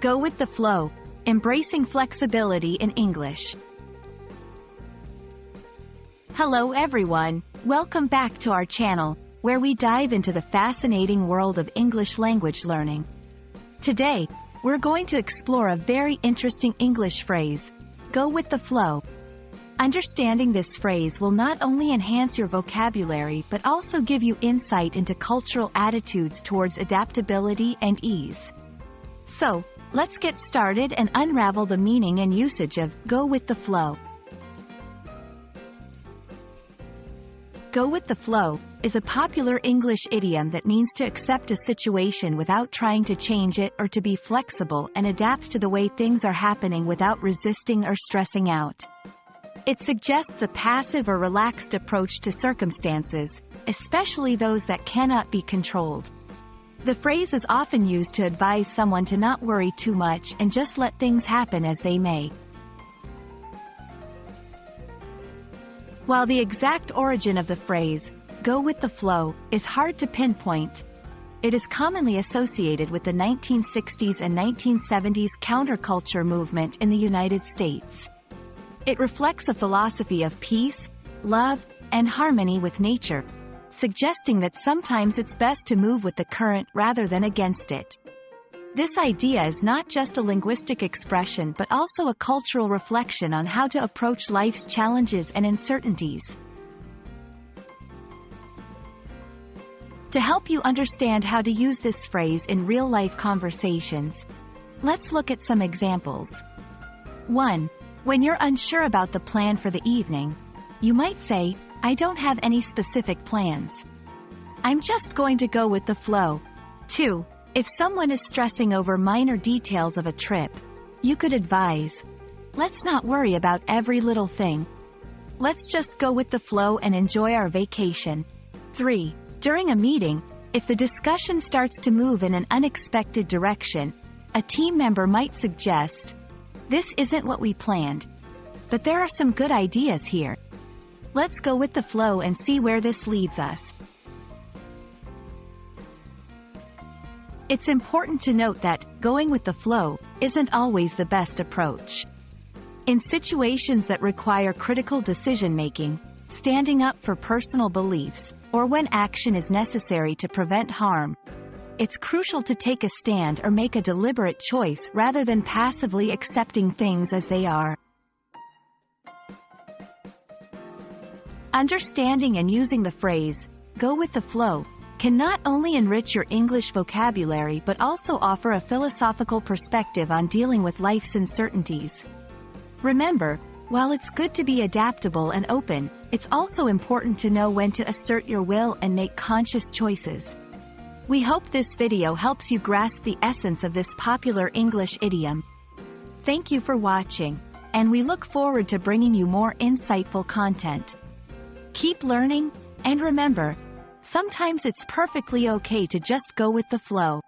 Go with the flow, embracing flexibility in English. Hello everyone, welcome back to our channel, where we dive into the fascinating world of English language learning. Today, we're going to explore a very interesting English phrase, go with the flow. Understanding this phrase will not only enhance your vocabulary but also give you insight into cultural attitudes towards adaptability and ease. So, let's get started and unravel the meaning and usage of go with the flow. Go with the flow is a popular English idiom that means to accept a situation without trying to change it or to be flexible and adapt to the way things are happening without resisting or stressing out. It suggests a passive or relaxed approach to circumstances, especially those that cannot be controlled. The phrase is often used to advise someone to not worry too much and just let things happen as they may. While the exact origin of the phrase, go with the flow, is hard to pinpoint, it is commonly associated with the 1960s and 1970s counterculture movement in the United States. It reflects a philosophy of peace, love, and harmony with nature, suggesting that sometimes it's best to move with the current rather than against it. This idea is not just a linguistic expression but also a cultural reflection on how to approach life's challenges and uncertainties. To help you understand how to use this phrase in real-life conversations, let's look at some examples. 1. When you're unsure about the plan for the evening, you might say, I don't have any specific plans. I'm just going to go with the flow. 2. If someone is stressing over minor details of a trip, you could advise, let's not worry about every little thing. Let's just go with the flow and enjoy our vacation. 3. During a meeting, if the discussion starts to move in an unexpected direction, a team member might suggest, this isn't what we planned, but there are some good ideas here. Let's go with the flow and see where this leads us. It's important to note that going with the flow isn't always the best approach. In situations that require critical decision-making, standing up for personal beliefs, or when action is necessary to prevent harm, it's crucial to take a stand or make a deliberate choice rather than passively accepting things as they are. Understanding and using the phrase, go with the flow, can not only enrich your English vocabulary but also offer a philosophical perspective on dealing with life's uncertainties. Remember, while it's good to be adaptable and open, it's also important to know when to assert your will and make conscious choices. We hope this video helps you grasp the essence of this popular English idiom. Thank you for watching, and we look forward to bringing you more insightful content. Keep learning, and remember, sometimes it's perfectly okay to just go with the flow.